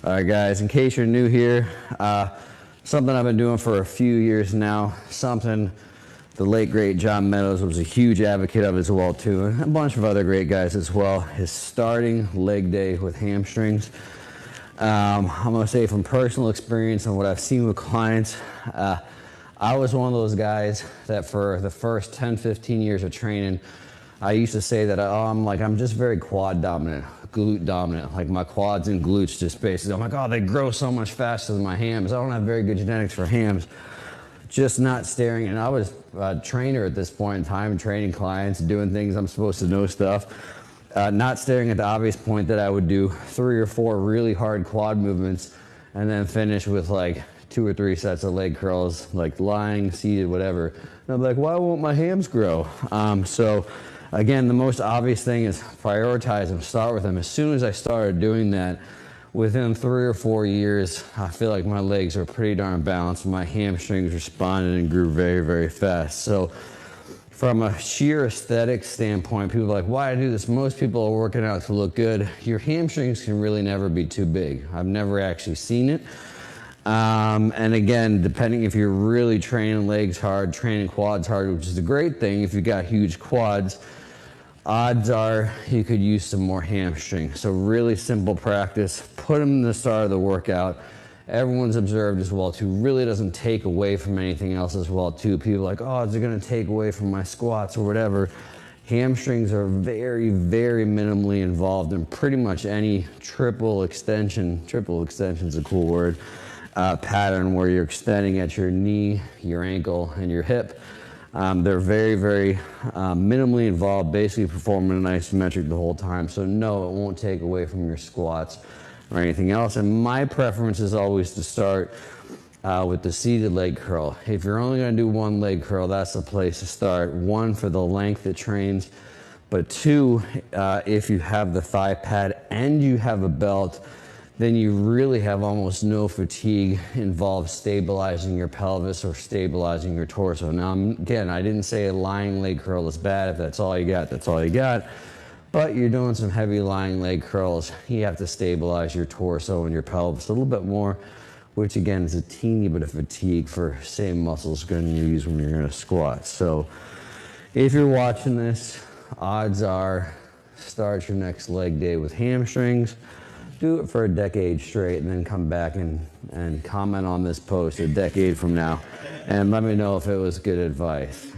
All right, guys, in case you're new here, something I've been doing for a few years now, something the late, great John Meadows was a huge advocate of as well, too, and a bunch of other great guys as well, is starting leg day with hamstrings. I'm going to say from personal experience and what I've seen with clients, I was one of those guys that for the first 10, 15 years of training, I used to say that I'm just very quad dominant, glute dominant. Like my quads and glutes just basically, I'm like, oh, they grow so much faster than my hams. I don't have very good genetics for hams. Just not staring. And I was a trainer at this point in time, training clients, doing things I'm supposed to know stuff. Not staring at the obvious point that I would do 3 or 4 really hard quad movements and then finish with like 2 or 3 sets of leg curls, like lying, seated, whatever. And I'm like, why won't my hams grow? So again, the most obvious thing is prioritize them, start with them. As soon as I started doing that, within 3 or 4 years, I feel like my legs are pretty darn balanced. My hamstrings responded and grew very, very fast. So from a sheer aesthetic standpoint, people are like, why do I do this? Most people are working out to look good. Your hamstrings can really never be too big. I've never actually seen it. And again, depending if you're really training legs hard, training quads hard, which is a great thing if you've got huge quads, odds are you could use some more hamstring. So really simple practice, put them in the start of the workout. Everyone's observed as well too, really doesn't take away from anything else as well too. People are like, oh, is it gonna take away from my squats or whatever? Hamstrings are very, very minimally involved in pretty much any triple extension is a cool word, pattern where you're extending at your knee, your ankle, and your hip. They're very, very minimally involved, basically performing an isometric the whole time. So no, it won't take away from your squats or anything else. And my preference is always to start with the seated leg curl. If you're only going to do one leg curl, that's the place to start. 1, for the length it trains, but 2, if you have the thigh pad and you have a belt, then you really have almost no fatigue involved stabilizing your pelvis or stabilizing your torso. Now, again, I didn't say a lying leg curl is bad. If that's all you got, that's all you got. But you're doing some heavy lying leg curls. You have to stabilize your torso and your pelvis a little bit more, which again is a teeny bit of fatigue for same muscles you're going to use when you're going to squat. So if you're watching this, odds are start your next leg day with hamstrings. Do it for a decade straight and then come back and comment on this post a decade from now and let me know if it was good advice.